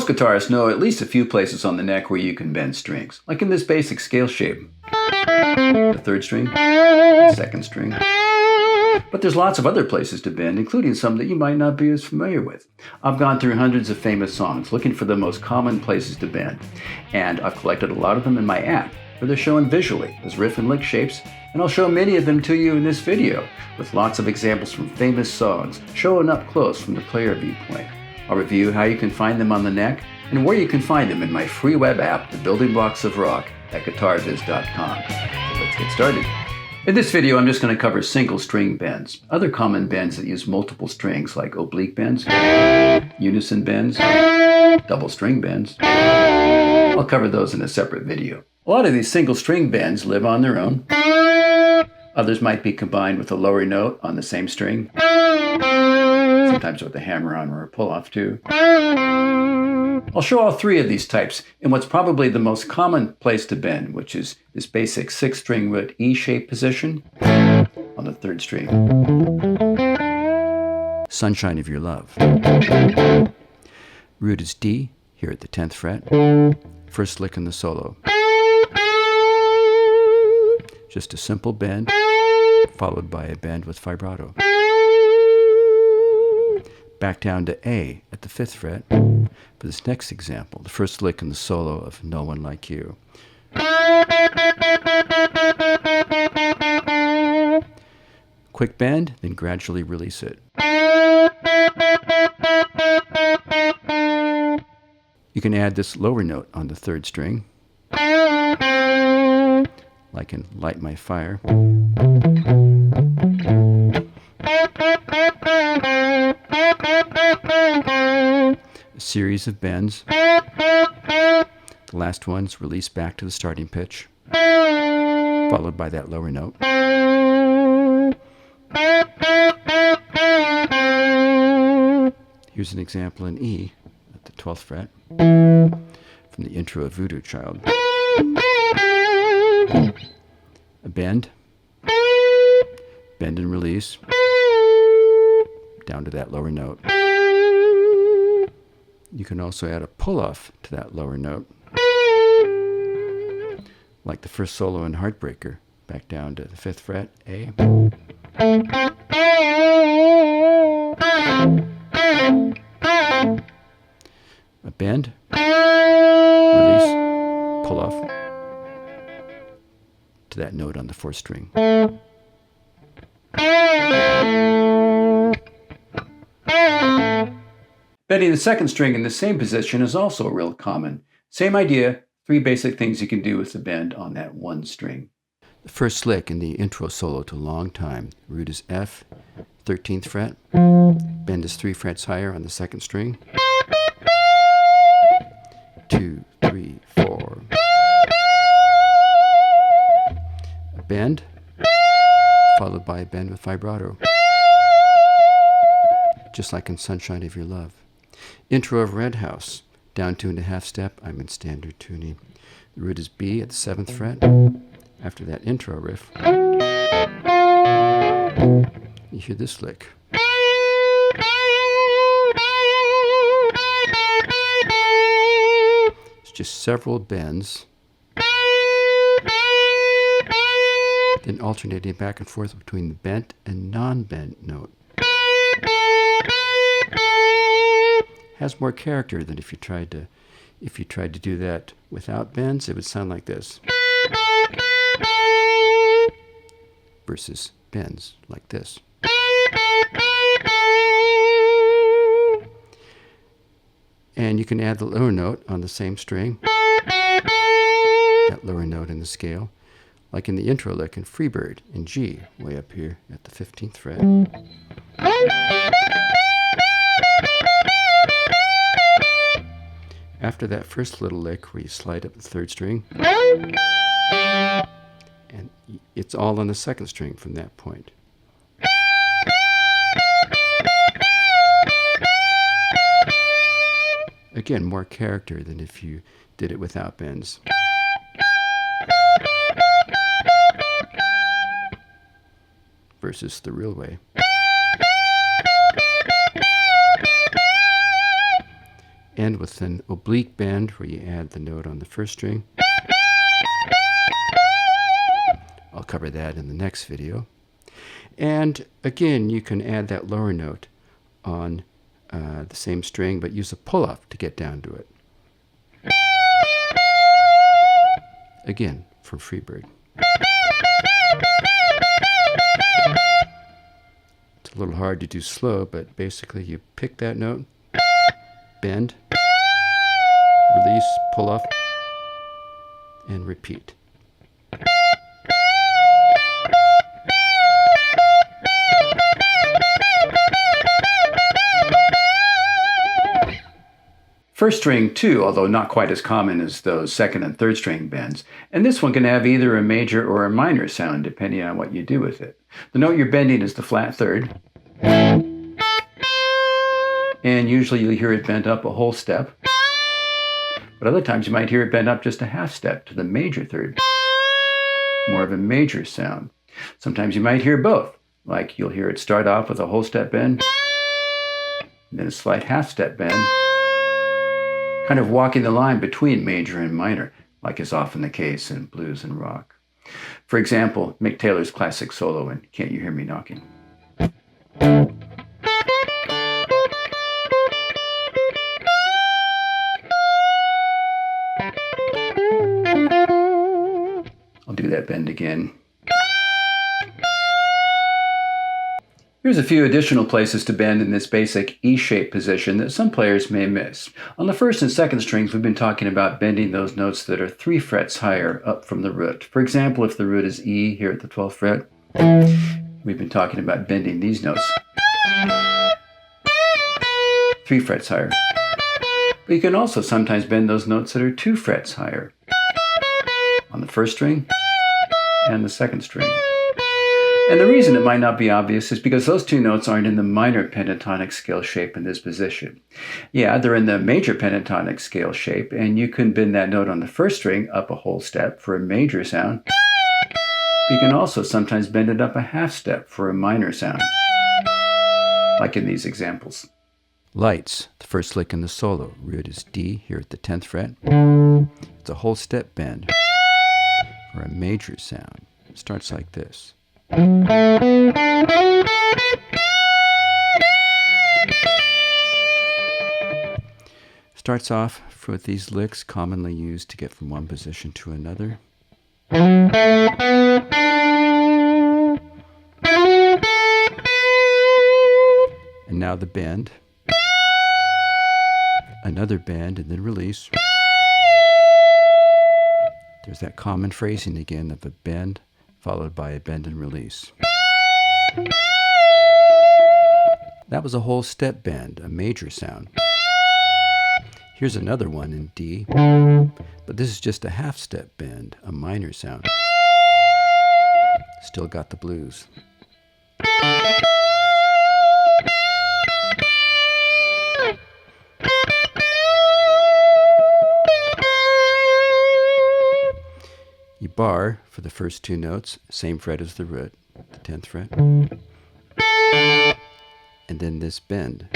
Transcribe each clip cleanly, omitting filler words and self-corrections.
Most guitarists know at least a few places on the neck where you can bend strings, like in this basic scale shape. The third string, the second string. But there's lots of other places to bend, including some that you might not be as familiar with. I've gone through hundreds of famous songs looking for the most common places to bend, and I've collected a lot of them in my app, where they're shown visually as riff and lick shapes, and I'll show many of them to you in this video, with lots of examples from famous songs, showing up close from the player viewpoint. I'll review how you can find them on the neck, and where you can find them in my free web app, The Building Blocks of Rock, at guitarviz.com. So let's get started. In this video, I'm just going to cover single string bends. Other common bends that use multiple strings, like oblique bends, unison bends, double string bends. I'll cover those in a separate video. A lot of these single string bends live on their own. Others might be combined with a lower note on the same string, sometimes with a hammer-on or a pull-off too. I'll show all three of these types in what's probably the most common place to bend, which is this basic 6-string root E-shaped position on the third string. Sunshine of Your Love. Root is D, here at the 10th fret. First lick in the solo. Just a simple bend, followed by a bend with vibrato. Back down to A at the 5th fret for this next example, the first lick in the solo of No One Like You. Quick bend, then gradually release it. You can add this lower note on the third string, like in Light My Fire. A series of bends. The last one's release back to the starting pitch, followed by that lower note. Here's an example in E at the 12th fret from the intro of Voodoo Child. A bend, bend and release, down to that lower note. You can also add a pull-off to that lower note, like the first solo in Heartbreaker, back down to the 5th fret, A. A bend, release, pull-off to that note on the 4th string. Bending the second string in the same position is also real common. Same idea, 3 basic things you can do with the bend on that one string. The first lick in the intro solo to Long Time. Root is F, 13th fret. Bend is 3 frets higher on the second string. 2, 3, 4. A bend, followed by a bend with vibrato, just like in Sunshine of Your Love. Intro of Red House, down 2.5 step, I'm in standard tuning. The root is B at the 7th fret. After that intro riff, you hear this lick. It's just several bends, then alternating back and forth between the bent and non-bent note. Has more character than if you tried to do that without bends. It would sound like this, versus bends like this. And you can add the lower note on the same string, that lower note in the scale, like in the intro lick in Freebird in G, way up here at the 15th fret. After that first little lick where you slide up the 3rd string, and it's all on the 2nd string from that point. Again, more character than if you did it without bends. Versus the real way. End with an oblique bend where you add the note on the first string. I'll cover that in the next video. And again, you can add that lower note on the same string, but use a pull-off to get down to it. Again, from Freebird. It's a little hard to do slow, but basically you pick that note, bend, release, pull off, and repeat. First string too, although not quite as common as those second and third string bends. And this one can have either a major or a minor sound depending on what you do with it. The note you're bending is the flat third. And usually you'll hear it bent up a whole step. But other times you might hear it bend up just a half step to the major third. More of a major sound. Sometimes you might hear both. Like you'll hear it start off with a whole step bend, and then a slight half step bend. Kind of walking the line between major and minor, like is often the case in blues and rock. For example, Mick Taylor's classic solo in Can't You Hear Me Knocking? I'll do that bend again. Here's a few additional places to bend in this basic E-shaped position that some players may miss. On the first and second strings, we've been talking about bending those notes that are 3 frets higher up from the root. For example, if the root is E here at the 12th fret, we've been talking about bending these notes 3 frets higher. But you can also sometimes bend those notes that are 2 frets higher on the first string and the second string. And the reason it might not be obvious is because those two notes aren't in the minor pentatonic scale shape in this position. Yeah, they're in the major pentatonic scale shape, and you can bend that note on the first string up a whole step for a major sound. But you can also sometimes bend it up a half step for a minor sound, like in these examples. Lights, the first lick in the solo. Root is D here at the 10th fret. It's a whole step bend for a major sound. It starts like this. Starts off with these licks commonly used to get from one position to another. And now the bend. Another bend and then release. There's that common phrasing again of a bend followed by a bend and release. That was a whole step bend, a major sound. Here's another one in D, but this is just a half step bend, a minor sound. Still got the blues. You bar for the first two notes, same fret as the root, the 10th fret, and then this bend.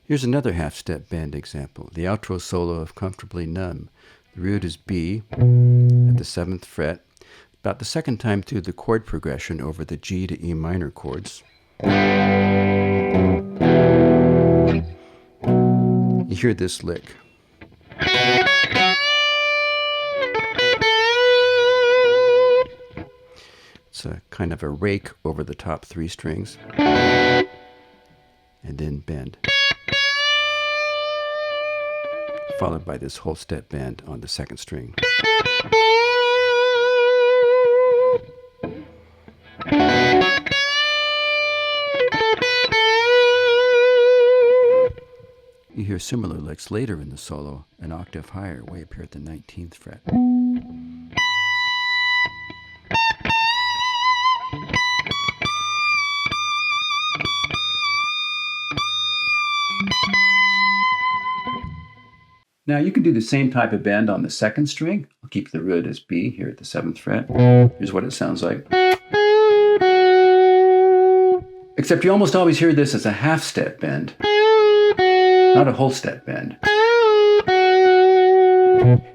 Here's another half-step bend example, the outro solo of Comfortably Numb. The root is B at the 7th fret, about the second time through the chord progression over the G to E minor chords. You hear this lick. It's a kind of a rake over the top 3 strings, and then bend, followed by this whole step bend on the second string. You hear similar licks later in the solo, an octave higher, way up here at the 19th fret. Now you can do the same type of bend on the second string. I'll keep the root as B here at the 7th fret. Here's what it sounds like. Except you almost always hear this as a half-step bend, not a whole step bend.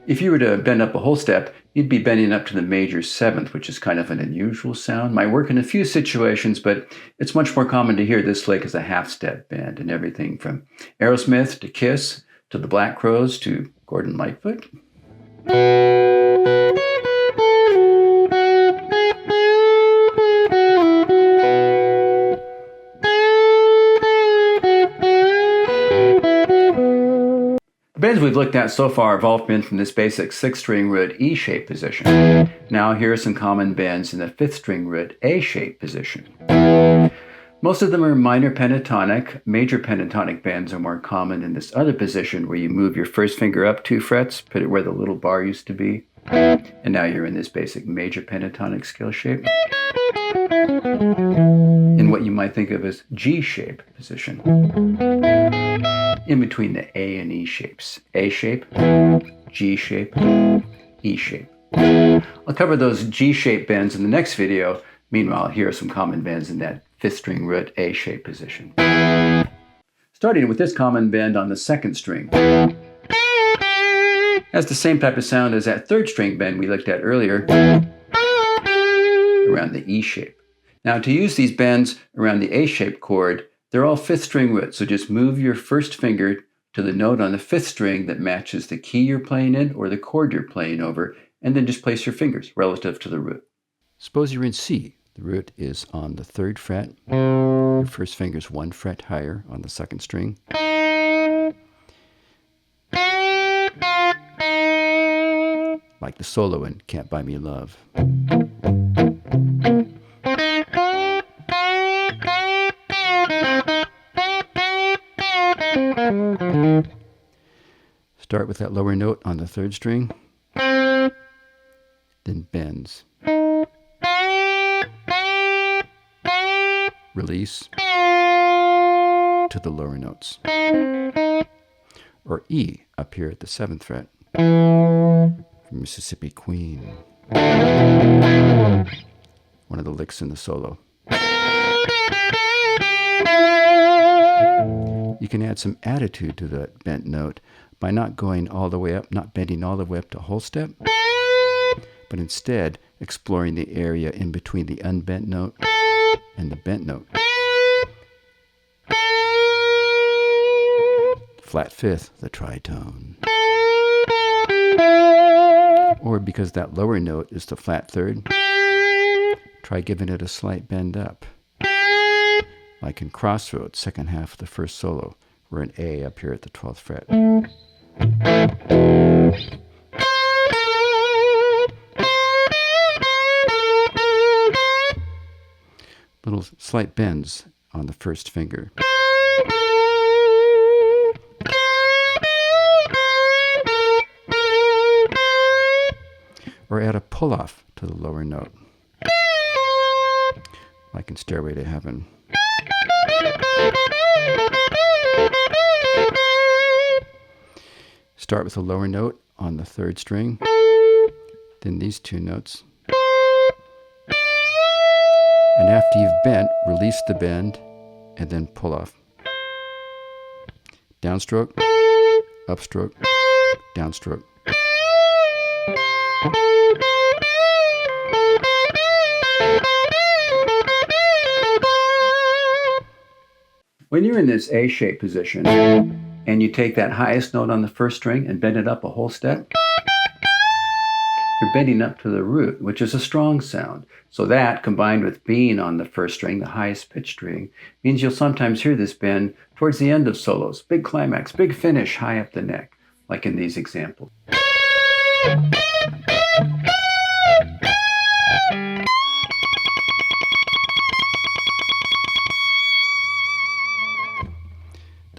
If you were to bend up a whole step, you'd be bending up to the major 7th, which is kind of an unusual sound. Might work in a few situations, but it's much more common to hear this lick as a half-step bend in everything from Aerosmith to Kiss to the Black Crowes to Gordon Lightfoot. The bends we've looked at so far have all been from this basic 6th-string root E-shape position. Now here are some common bends in the 5th-string root A-shape position. Most of them are minor pentatonic. Major pentatonic bends are more common in this other position where you move your first finger up 2 frets, put it where the little bar used to be, and now you're in this basic major pentatonic scale shape. In what you might think of as G-shape position. In between the A and E shapes. A shape, G shape, E shape. I'll cover those G-shape bends in the next video. Meanwhile, here are some common bends in that 5th-string root A-shape position. Starting with this common bend on the 2nd string. Has the same type of sound as that 3rd-string bend we looked at earlier around the E shape. Now to use these bends around the A-shaped chord, they're all 5th-string roots, so just move your first finger to the note on the 5th string that matches the key you're playing in or the chord you're playing over, and then just place your fingers relative to the root. Suppose you're in C. The root is on the 3rd fret. Your first finger's 1 fret higher on the 2nd string. Like the solo in Can't Buy Me Love. Start with that lower note on the 3rd string, then bends. Release to the lower notes. Or E up here at the 7th fret. From Mississippi Queen. One of the licks in the solo. You can add some attitude to that bent note by not going all the way up, not bending all the way up to whole step, but instead exploring the area in between the unbent note and the bent note. Flat 5th, the tritone. Or because that lower note is the flat 3rd, try giving it a slight bend up. Like in Crossroads, second half of the first solo, we're an A up here at the 12th fret. Little slight bends on the first finger. Or add a pull-off to the lower note, like in Stairway to Heaven. Start with a lower note on the 3rd string, then these 2 notes. And after you've bent, release the bend and then pull off. Downstroke, upstroke, downstroke. When you're in this A-shaped position and you take that highest note on the 1st string and bend it up a whole step, you're bending up to the root, which is a strong sound. So that, combined with being on the 1st string, the highest pitch string, means you'll sometimes hear this bend towards the end of solos. Big climax, big finish, high up the neck, like in these examples.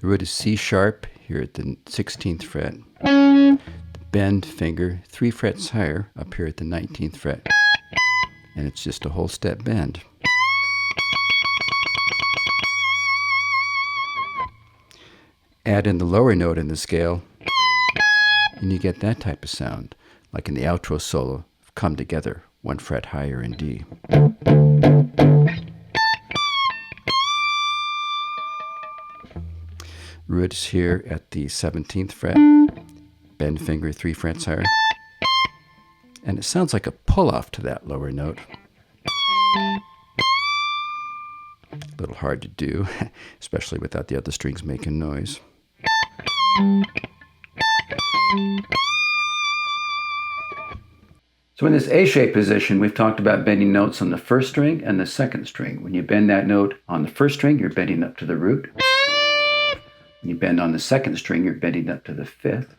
The root is C sharp here at the 16th fret. The bend finger 3 frets higher up here at the 19th fret. And it's just a whole step bend. Add in the lower note in the scale, and you get that type of sound, like in the outro solo of Come Together, 1 fret higher in D. Root is here at the 17th fret, bend finger 3 frets higher, and it sounds like a pull-off to that lower note. A little hard to do, especially without the other strings making noise. So in this A-shaped position, we've talked about bending notes on the first string and the second string. When you bend that note on the first string, you're bending up to the root. When you bend on the second string, you're bending up to the 5th.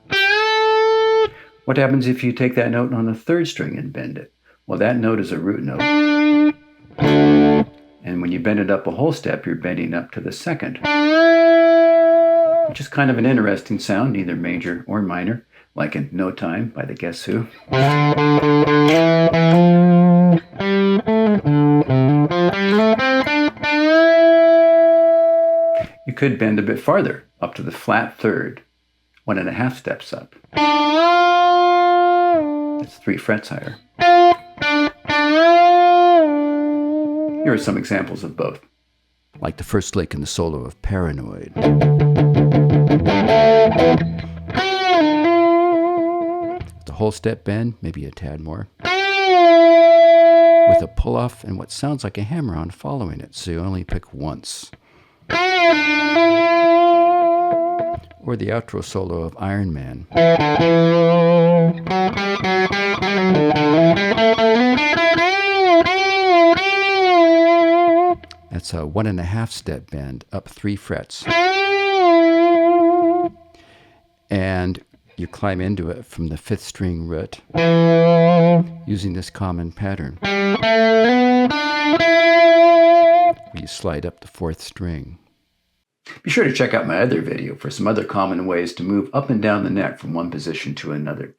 What happens if you take that note on the third string and bend it? Well, that note is a root note. And when you bend it up a whole step, you're bending up to the 2nd, which is kind of an interesting sound, either major or minor, like in No Time by the Guess Who. You could bend a bit farther, up to the flat 3rd, 1.5 steps up. That's 3 frets higher. Here are some examples of both. Like the first lick in the solo of Paranoid. The whole step bend, maybe a tad more, with a pull-off and what sounds like a hammer-on following it, so you only pick once. Or the outro solo of Iron Man. That's a 1.5 step bend, up 3 frets. And you climb into it from the 5th string root using this common pattern, where you slide up the 4th string. Be sure to check out my other video for some other common ways to move up and down the neck from one position to another.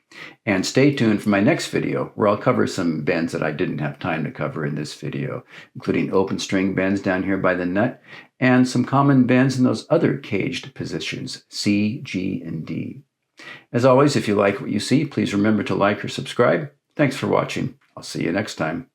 And stay tuned for my next video, where I'll cover some bends that I didn't have time to cover in this video, including open string bends down here by the nut, and some common bends in those other caged positions, C, G, and D. As always, if you like what you see, please remember to like or subscribe. Thanks for watching. I'll see you next time.